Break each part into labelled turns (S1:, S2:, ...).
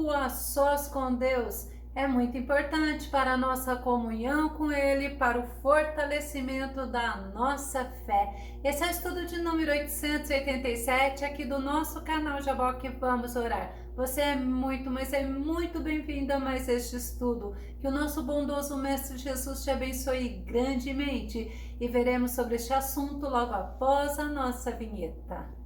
S1: tempo a sós com Deus é muito importante para a nossa comunhão com Ele, para o fortalecimento da nossa fé. Esse é o estudo de número 887 aqui do nosso canal Jaboque Vamos Orar. Você é muito, mas é muito bem-vindo a mais este estudo. Que o nosso bondoso Mestre Jesus te abençoe grandemente e veremos sobre este assunto logo após a nossa vinheta.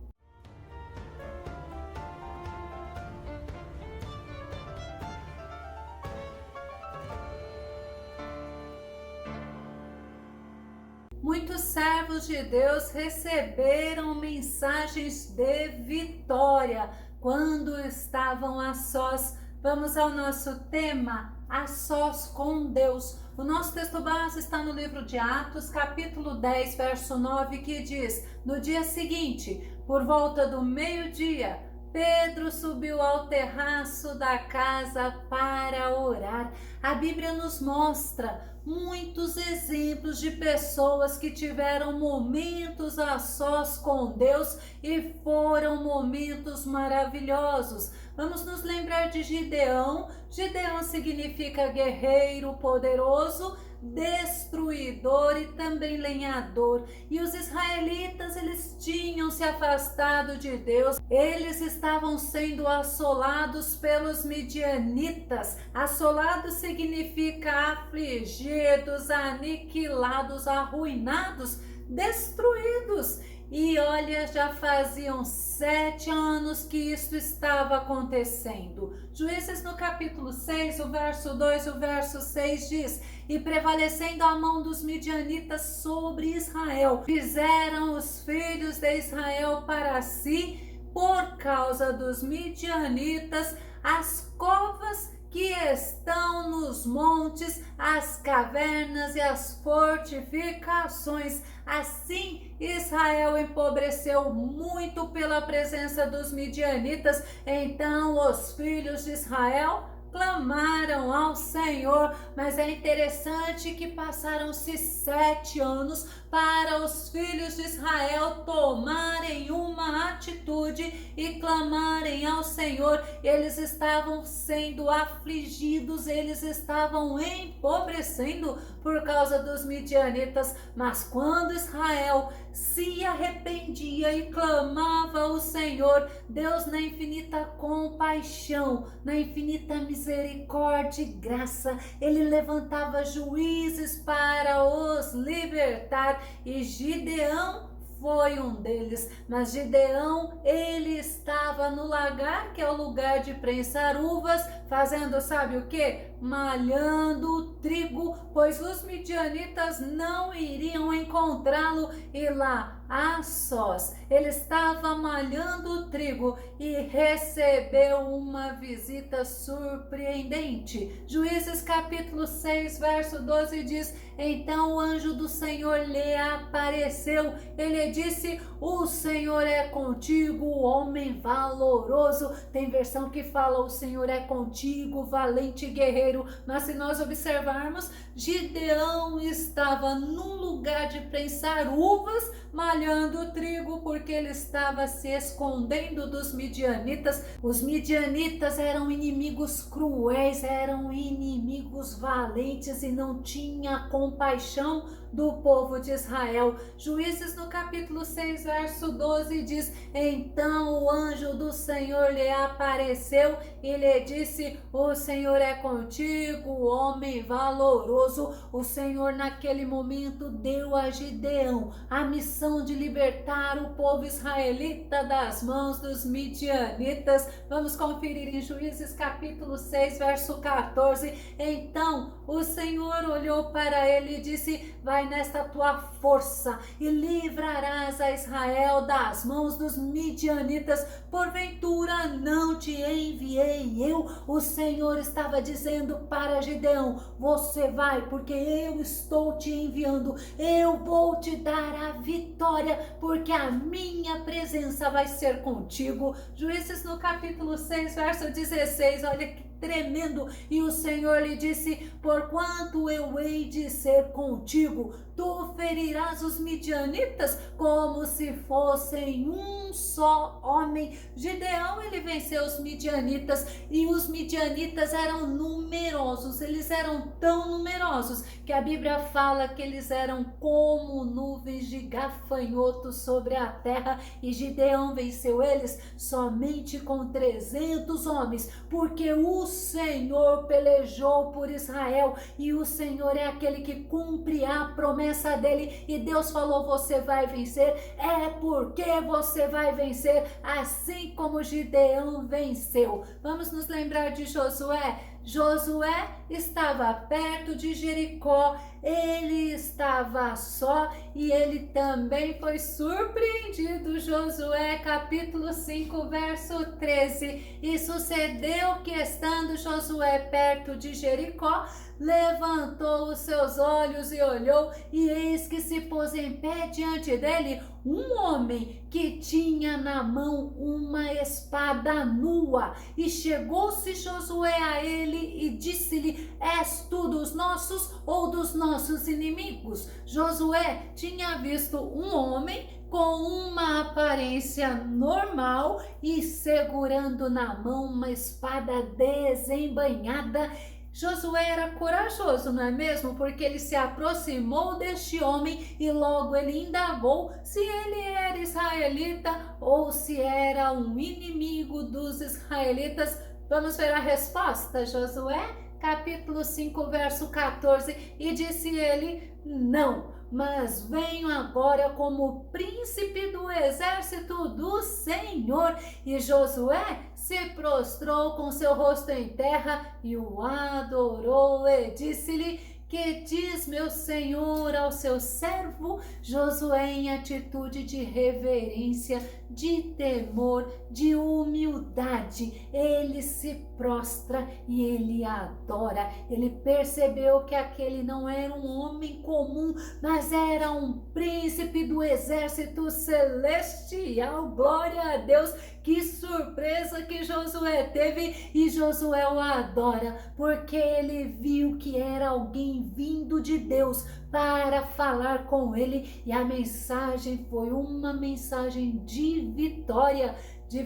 S1: Muitos servos de Deus receberam mensagens de vitória quando estavam a sós. Vamos ao nosso tema, a sós com Deus. O nosso texto base está no livro de Atos, capítulo 10, verso 9, que diz: no dia seguinte, por volta do meio-dia, Pedro subiu ao terraço da casa para orar. A Bíblia nos mostra muitos exemplos de pessoas que tiveram momentos a sós com Deus e foram momentos maravilhosos. Vamos nos lembrar de Gideão. Gideão significa guerreiro poderoso, destruidor e também lenhador. E os israelitas, eles tinham se afastado de Deus. Eles estavam sendo assolados pelos midianitas. Assolado significa afligidos, aniquilados, arruinados, destruídos. E olha, já faziam 7 anos que isto estava acontecendo. Juízes no capítulo 6, o verso 2 e o verso 6 diz: e prevalecendo a mão dos midianitas sobre Israel, fizeram os filhos de Israel para si, por causa dos midianitas, as covas que estão nos montes, as cavernas e as fortificações. Assim, Israel empobreceu muito pela presença dos midianitas. Então, os filhos de Israel clamaram ao Senhor, mas é interessante que passaram-se 7 anos para os filhos de Israel tomarem uma atitude e clamarem ao Senhor. Eles estavam sendo afligidos, eles estavam empobrecendo por causa dos midianitas, mas quando Israel se arrependia e clamava ao Senhor, Deus, na infinita compaixão, na infinita misericórdia e graça, Ele levantava juízes para os libertar, e Gideão foi um deles. Mas Gideão, ele estava no lagar, que é o lugar de prensar uvas, fazendo sabe o que? Malhando trigo, pois os midianitas não iriam encontrá-lo, e lá a sós ele estava malhando trigo e recebeu uma visita surpreendente. Juízes capítulo 6, verso 12 diz: então o anjo do Senhor lhe apareceu, ele disse: o Senhor é contigo, homem valoroso. Tem versão que fala: o Senhor é contigo, valente guerreiro. Mas se nós observarmos, Gideão estava num lugar de prensar uvas, malhando trigo, porque ele estava se escondendo dos midianitas. Os midianitas eram inimigos cruéis, eram inimigos valentes e não tinha compaixão do povo de Israel. Juízes no capítulo 6, verso 12 diz: então o anjo do Senhor lhe apareceu e lhe disse: o Senhor é contigo, homem valoroso. O Senhor naquele momento deu a Gideão a missão de libertar o povo israelita das mãos dos midianitas. Vamos conferir em Juízes capítulo 6, verso 14. Então o Senhor olhou para ele e disse: vai nesta tua força e livrarás a Israel das mãos dos midianitas. Porventura não te enviei eu? O Senhor estava dizendo para Gideão: você vai, porque eu estou te enviando, eu vou te dar a vitória, porque a minha presença vai ser contigo. Juízes no capítulo 6, verso 16, olha que tremendo. E o Senhor lhe disse: porquanto eu hei de ser contigo, tu ferirás os midianitas como se fossem um só homem. Gideão, ele venceu os midianitas, e os midianitas eram numerosos, eles eram tão numerosos que a Bíblia fala que eles eram como nuvens de gafanhotos sobre a terra, e Gideão venceu eles somente com 300 homens, porque o Senhor pelejou por Israel, e o Senhor é aquele que cumpre a promessa dele, e Deus falou: você vai vencer, é porque você vai vencer, assim como Gideão venceu. Vamos nos lembrar de Josué. Josué estava perto de Jericó, ele estava só e ele também foi surpreendido. Josué capítulo 5, verso 13. E sucedeu que, estando Josué perto de Jericó, levantou os seus olhos e olhou, e eis que se pôs em pé diante dele um homem que tinha na mão uma espada nua. E chegou-se Josué a ele e disse-lhe: és tu dos nossos ou dos nossos inimigos? Josué tinha visto um homem com uma aparência normal e segurando na mão uma espada desembainhada. Josué era corajoso, não é mesmo? Porque ele se aproximou deste homem e logo ele indagou se ele era israelita ou se era um inimigo dos israelitas. Vamos ver a resposta. Josué capítulo 5, verso 14. E disse ele: não, mas venho agora como príncipe do exército do Senhor. E Josué se prostrou com seu rosto em terra e o adorou, e disse-lhe: que diz meu senhor ao seu servo? Josué, em atitude de reverência, de temor, de humildade, ele se prostra e ele adora. Ele percebeu que aquele não era um homem comum, mas era um príncipe do exército celestial. Glória a Deus! Que surpresa que Josué teve, e Josué o adora, porque ele viu que era alguém vindo de Deus para falar com ele, e a mensagem foi uma mensagem de vitória de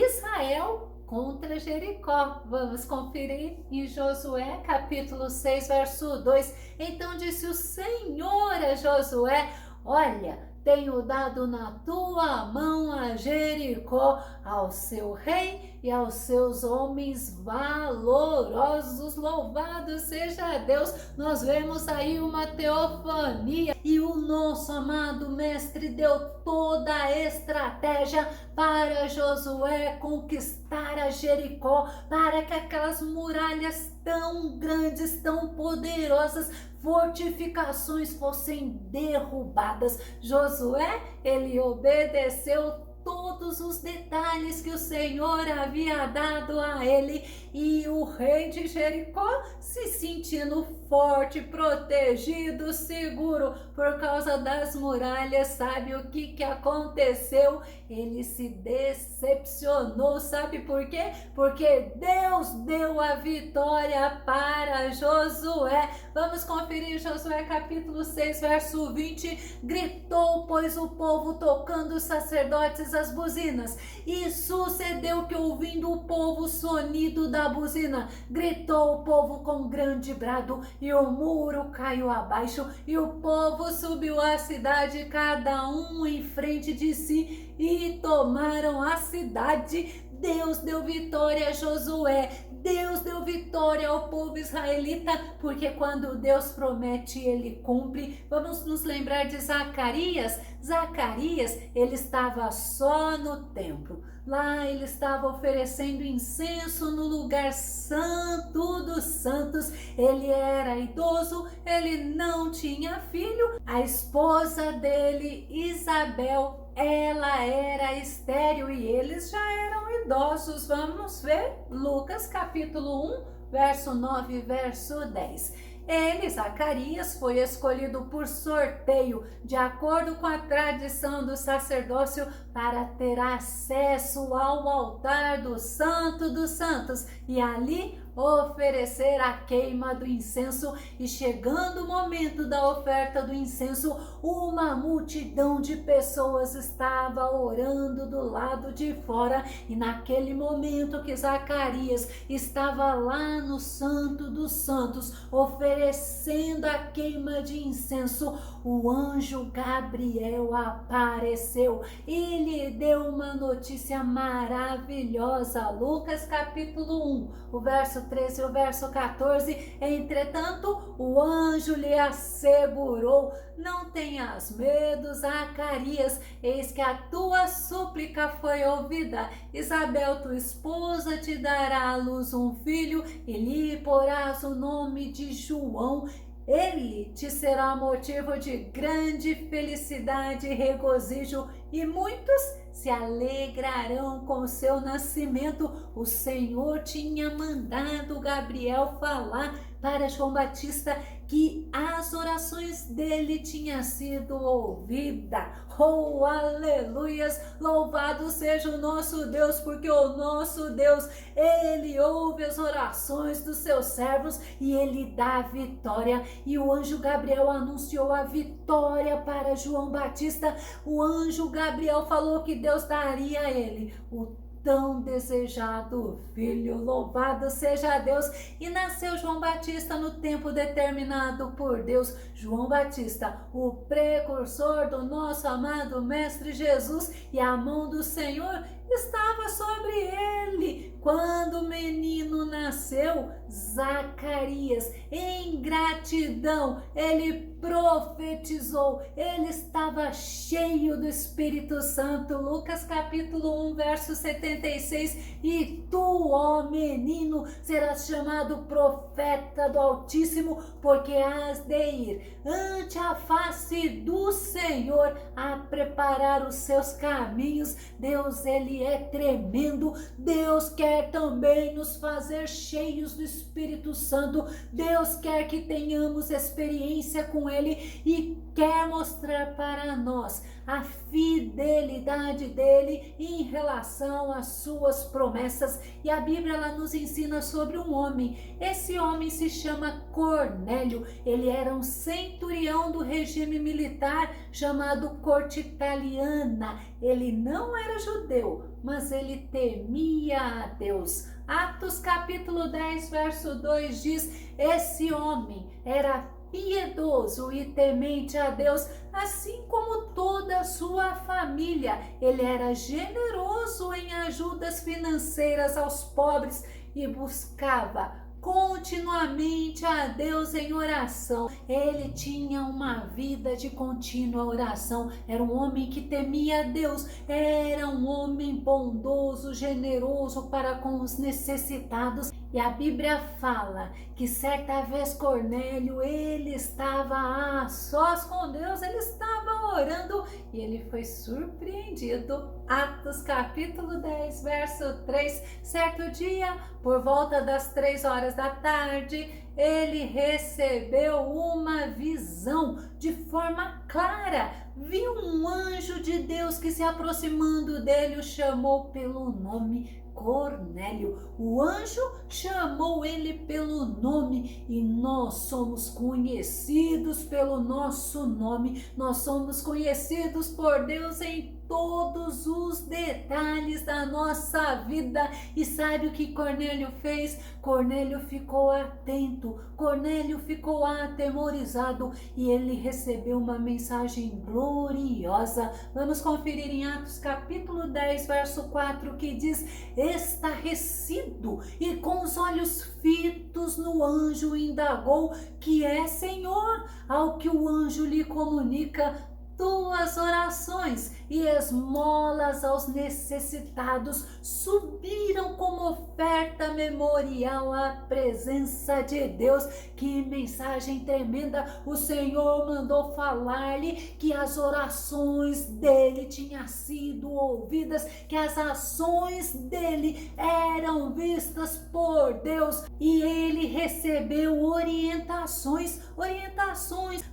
S1: Israel contra Jericó. Vamos conferir em Josué capítulo 6, verso 2. Então disse o Senhor a Josué: olha, tenho dado na tua mão a Jericó, ao seu rei e aos seus homens valorosos. Louvado seja Deus! Nós vemos aí uma teofania, e o nosso amado mestre deu toda a estratégia para Josué conquistar a Jericó, para que aquelas muralhas tão grandes, tão poderosas, fortificações fossem derrubadas. Josué, ele obedeceu todos os detalhes que o Senhor havia dado a ele, e o rei de Jericó, se sentindo forte, protegido, seguro por causa das muralhas, sabe o que aconteceu? Ele se decepcionou, sabe por quê? Porque Deus deu a vitória para Josué. Vamos conferir Josué capítulo 6, verso 20. Gritou, pois, o povo, tocando os sacerdotes as buzinas, e sucedeu que, ouvindo o povo o sonido da buzina, gritou o povo com grande brado, e o muro caiu abaixo, e o povo subiu à cidade, cada um em frente de si, e tomaram a cidade. Deus deu vitória a Josué, Deus deu vitória ao povo israelita, porque quando Deus promete, ele cumpre. Vamos nos lembrar de Zacarias. Zacarias, ele estava só no templo. Lá ele estava oferecendo incenso no lugar santo dos santos. Ele era idoso, ele não tinha filho. A esposa dele, Isabel, ela era estéril e eles já eram idosos. Vamos ver Lucas capítulo 1, verso 9 e verso 10. Ele, Zacarias, foi escolhido por sorteio, de acordo com a tradição do sacerdócio, para ter acesso ao altar do Santo dos Santos e ali oferecer a queima do incenso. E chegando o momento da oferta do incenso, uma multidão de pessoas estava orando do lado de fora. E naquele momento que Zacarias estava lá no Santo dos Santos, oferecendo a queima de incenso, o anjo Gabriel apareceu e lhe deu uma notícia maravilhosa. Lucas capítulo 1, o verso 13 e o verso 14. Entretanto, o anjo lhe assegurou: não tenhas medo, Zacarias, eis que a tua súplica foi ouvida. Isabel, tua esposa, te dará à luz um filho e lhe porás o nome de João. Ele te será motivo de grande felicidade e regozijo, e muitos se alegrarão com o seu nascimento. O Senhor tinha mandado Gabriel falar para João Batista que as orações dele tinham sido ouvidas. Oh, aleluias! Louvado seja o nosso Deus, porque o nosso Deus, ele ouve as orações dos seus servos e ele dá vitória. E o anjo Gabriel anunciou a vitória para João Batista. O anjo Gabriel falou que Deus daria a ele o tão desejado filho. Louvado seja Deus! E nasceu João Batista no tempo determinado por Deus. João Batista, o precursor do nosso amado Mestre Jesus, e a mão do Senhor estava sobre ele. Quando o menino nasceu, Zacarias, em gratidão, ele profetizou, ele estava cheio do Espírito Santo. Lucas capítulo 1, verso 76. E tu, ó menino, serás chamado profeta do Altíssimo, porque has de ir ante a face do Senhor a preparar os seus caminhos. Deus, ele é tremendo. Deus quer também nos fazer cheios do Espírito Santo. Deus quer que tenhamos experiência com ele e quer mostrar para nós a fidelidade dele em relação às suas promessas. E a Bíblia ela nos ensina sobre um homem. Esse homem se chama Cornélio. Ele era um centurião do regime militar chamado Corte Italiana. Ele não era judeu, mas ele temia a Deus. Atos capítulo 10, verso 2 diz: esse homem era piedoso e temente a Deus, assim como toda a sua família. Ele era generoso em ajudas financeiras aos pobres e buscava continuamente a Deus em oração. Ele tinha uma vida de contínua oração. Era um homem que temia a Deus, era um homem bondoso, generoso para com os necessitados. E a Bíblia fala que certa vez Cornélio, ele estava a sós com Deus, ele estava orando e ele foi surpreendido. Atos capítulo 10, verso 3. Certo dia, por volta das 3 horas da tarde, ele recebeu uma visão de forma clara. Viu um anjo de Deus que, se aproximando dele, o chamou pelo nome: Cornélio. O anjo chamou ele pelo nome e nós somos conhecidos pelo nosso nome. Nós somos conhecidos por Deus em todos os detalhes da nossa vida. E sabe o que Cornélio fez? Cornélio ficou atento, Cornélio ficou atemorizado e ele recebeu uma mensagem gloriosa. Vamos conferir em Atos capítulo 10, verso 4, que diz: estarrecido e com os olhos fitos no anjo, indagou: que é, Senhor? Ao que o anjo lhe comunica: tuas orações e esmolas aos necessitados subiram como oferta memorial à presença de Deus. Que mensagem tremenda! O Senhor mandou falar-lhe que as orações dele tinham sido ouvidas, que as ações dele eram vistas por Deus, e ele recebeu orientações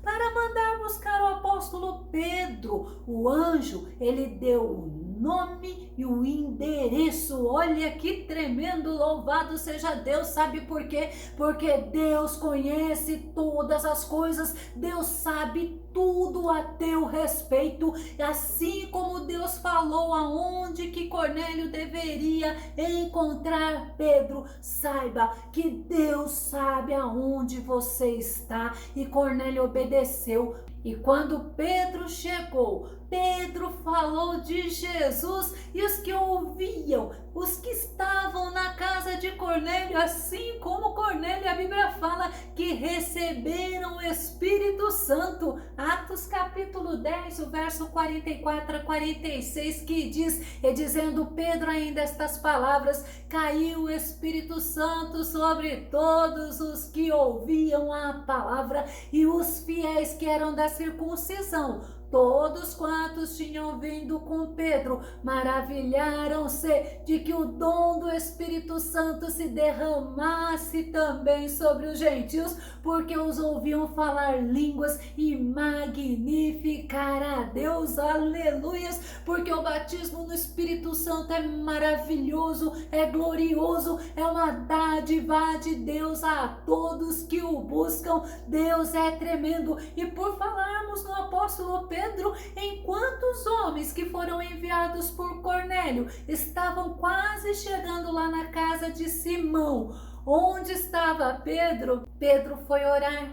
S1: para mandar buscar o apóstolo Pedro. O anjo, ele deu nome e o endereço. Olha que tremendo, louvado seja Deus. Sabe por quê? Porque Deus conhece todas as coisas, Deus sabe tudo a teu respeito, assim como Deus falou aonde que Cornélio deveria encontrar Pedro. Saiba que Deus sabe aonde você está, e Cornélio obedeceu. E quando Pedro chegou, Pedro falou de Jesus, e os que ouviam, os que estavam na casa de Cornélio, assim como Cornélio, a Bíblia fala que receberam o Espírito Santo. Atos capítulo 10, o verso 44 a 46, que diz, e dizendo Pedro ainda estas palavras, caiu o Espírito Santo sobre todos os que ouviam a palavra, e os fiéis que eram da circuncisão, todos quantos tinham vindo com Pedro, maravilharam-se de que o dom do Espírito Santo se derramasse também sobre os gentios, porque os ouviam falar línguas e magnificar a Deus. Aleluias! Porque o batismo no Espírito Santo é maravilhoso, é glorioso, é uma dádiva de Deus a todos que o buscam. Deus é tremendo. E por falarmos no apóstolo Pedro, enquanto os homens que foram enviados por Cornélio estavam quase chegando lá na casa de Simão, onde estava Pedro, Pedro foi orar.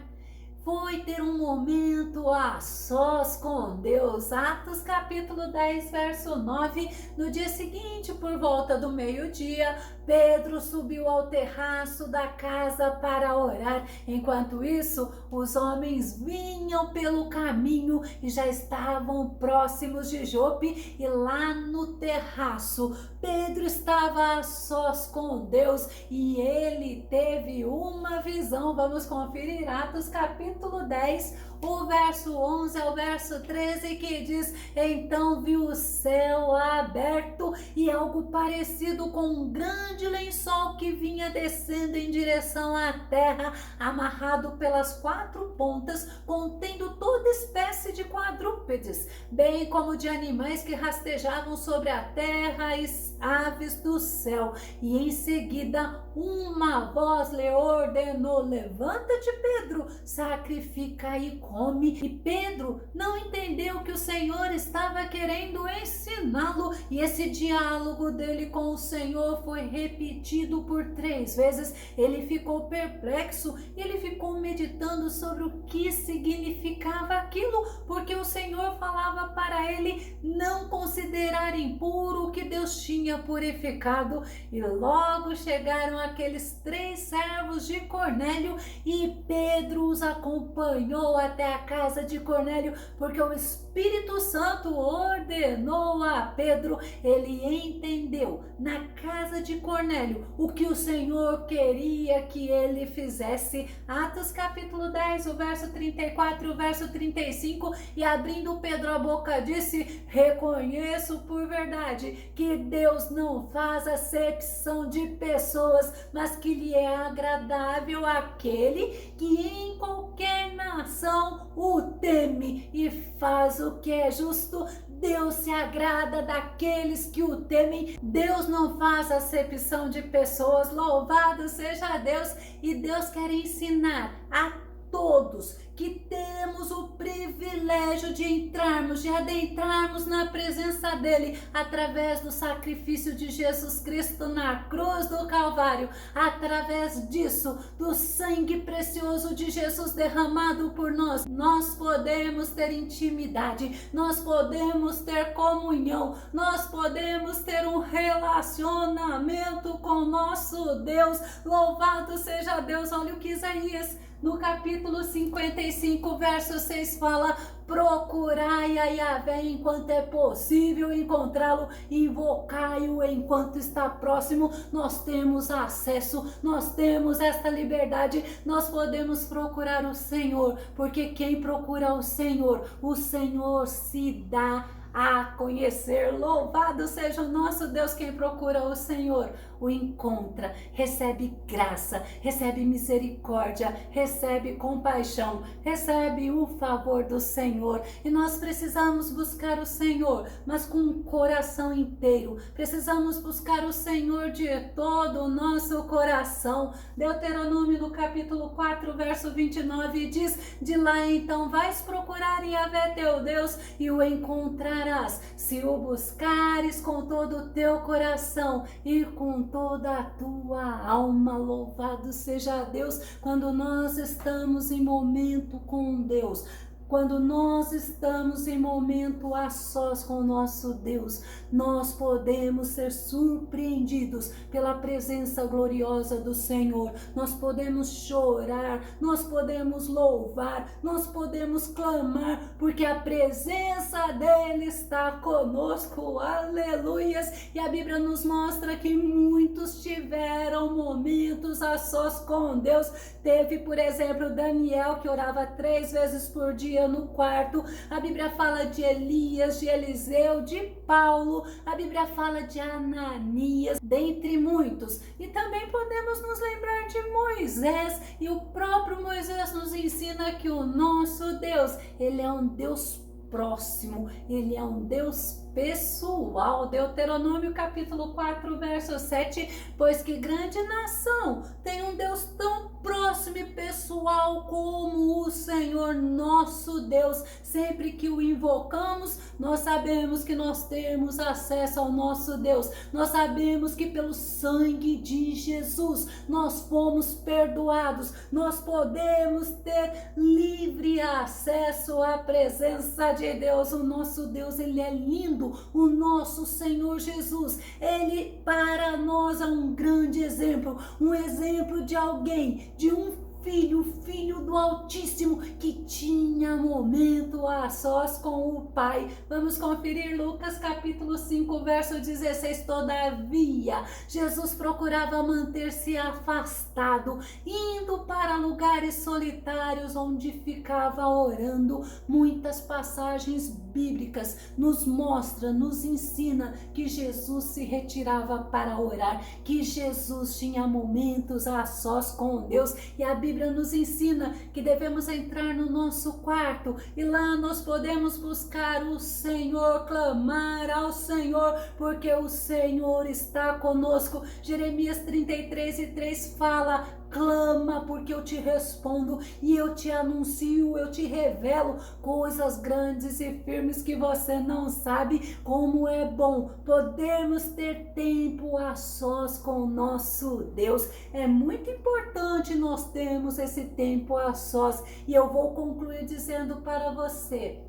S1: Foi ter um momento a sós com Deus. Atos capítulo 10, verso 9. No dia seguinte, por volta do meio-dia, Pedro subiu ao terraço da casa para orar. Enquanto isso, os homens vinham pelo caminho e já estavam próximos de Jope. E lá no terraço, Pedro estava a sós com Deus e ele teve uma visão. Vamos conferir Atos capítulo 10, o verso 11 ao verso 13, que diz: então viu o céu aberto e algo parecido com um grande lençol que vinha descendo em direção à terra, amarrado pelas quatro pontas, contendo toda espécie de quadrúpedes, bem como de animais que rastejavam sobre a terra e aves do céu. E em seguida uma voz lhe ordenou: levanta-te, Pedro, sacrifica e come. E Pedro não entendeu que o Senhor estava querendo ensiná-lo, e esse diálogo dele com o Senhor foi repetido por 3 vezes. Ele ficou perplexo e ele ficou meditando sobre o que significava aquilo, porque o Senhor falava para ele não considerar impuro o que Deus tinha purificado. E logo chegaram aqueles 3 servos de Cornélio, e Pedro os acompanhou até a casa de Cornélio, porque o Espírito Santo ordenou a Pedro. Ele entendeu na casa de Cornélio o que o Senhor queria que ele fizesse. Atos capítulo 10, o verso 34 e o verso 35, e abrindo Pedro a boca disse: reconheço por verdade que Deus não faz acepção de pessoas, mas que lhe é agradável aquele que em qualquer nação o teme e faz o que é justo. Deus se agrada daqueles que o temem. Deus não faz acepção de pessoas. Louvado seja Deus. E Deus quer ensinar a todos que temos o privilégio de entrarmos, de adentrarmos na presença dele através do sacrifício de Jesus Cristo na cruz do Calvário. Através disso, do sangue precioso de Jesus derramado por nós, nós podemos ter intimidade, nós podemos ter comunhão, nós podemos ter um relacionamento com nosso Deus. Louvado seja Deus. Olha o que Isaías no capítulo 55, verso 6 fala: procurai a Yahvé enquanto é possível encontrá-lo, invocai-o enquanto está próximo. Nós temos acesso, nós temos esta liberdade, nós podemos procurar o Senhor, porque quem procura o Senhor se dá a conhecer. Louvado seja o nosso Deus. Quem procura o Senhor o encontra, recebe graça, recebe misericórdia, recebe compaixão, recebe o favor do Senhor. E nós precisamos buscar o Senhor, mas com o coração inteiro. Precisamos buscar o Senhor de todo o nosso coração. Deuteronômio no capítulo 4, verso 29 diz: de lá então vais procurar Yahvé teu Deus e o encontrarás, se o buscares com todo o teu coração e com toda a tua alma. Louvado seja Deus. Quando nós estamos em momento com Deus, quando nós estamos em momento a sós com o nosso Deus, nós podemos ser surpreendidos pela presença gloriosa do Senhor. Nós podemos chorar, nós podemos louvar, nós podemos clamar, porque a presença dele está conosco. Aleluias! E a Bíblia nos mostra que muitos tiveram momentos a sós com Deus. Teve, por exemplo, Daniel, que orava 3 vezes por dia no quarto. A Bíblia fala de Elias, de Eliseu, de Paulo. A Bíblia fala de Ananias, dentre muitos. E também podemos nos lembrar de Moisés. E o próprio Moisés nos ensina que o nosso Deus, ele é um Deus próximo, ele é um Deus pessoal. Deuteronômio capítulo 4, verso 7, pois que grande nação tem um Deus tão próximo e pessoal como o Senhor nosso Deus. Sempre que o invocamos, nós sabemos que nós temos acesso ao nosso Deus. Nós sabemos que pelo sangue de Jesus nós fomos perdoados. Nós podemos ter livre acesso à presença de Deus. O nosso Deus, ele é lindo. O nosso Senhor Jesus, ele para nós é um grande exemplo, um exemplo de alguém, de um filho do Altíssimo, que tinha momento a sós com o Pai. Vamos conferir Lucas capítulo 5, verso 16. Todavia, Jesus procurava manter-se afastado, indo para lugares solitários onde ficava orando. Muitas passagens bíblicas nos mostra, nos ensina que Jesus se retirava para orar, que Jesus tinha momentos a sós com Deus. E a Bíblia nos ensina que devemos entrar no nosso quarto e lá nós podemos buscar o Senhor, clamar ao Senhor, porque o Senhor está conosco. Jeremias 33:3 fala: clama, porque eu te respondo e eu te anuncio, eu te revelo coisas grandes e firmes que você não sabe. Como é bom podermos ter tempo a sós com o nosso Deus. É muito importante nós termos esse tempo a sós. E eu vou concluir dizendo para você: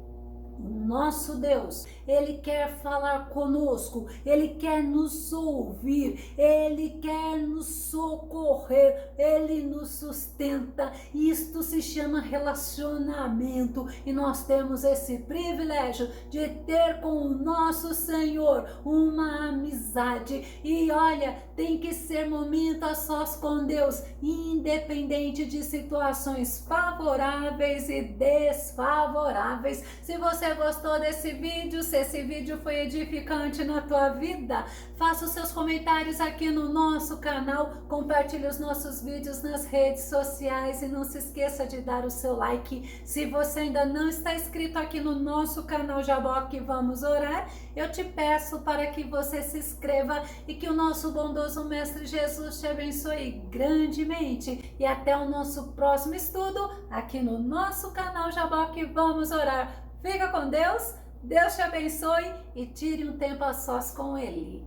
S1: o nosso Deus, ele quer falar conosco, ele quer nos ouvir, ele quer nos socorrer, ele nos sustenta. Isto se chama relacionamento e nós temos esse privilégio de ter com o nosso Senhor uma amizade. E olha, tem que ser momento a sós com Deus, independente de situações favoráveis e desfavoráveis. Se você gostou desse vídeo, se esse vídeo foi edificante na tua vida, faça os seus comentários aqui no nosso canal, compartilhe os nossos vídeos nas redes sociais e não se esqueça de dar o seu like. Se você ainda não está inscrito aqui no nosso canal Jaboque Vamos Orar, eu te peço para que você se inscreva e que o nosso bondoso Mestre Jesus te abençoe grandemente. E até o nosso próximo estudo aqui no nosso canal Jaboque Vamos Orar. Fica com Deus, Deus te abençoe e tire um tempo a sós com Ele.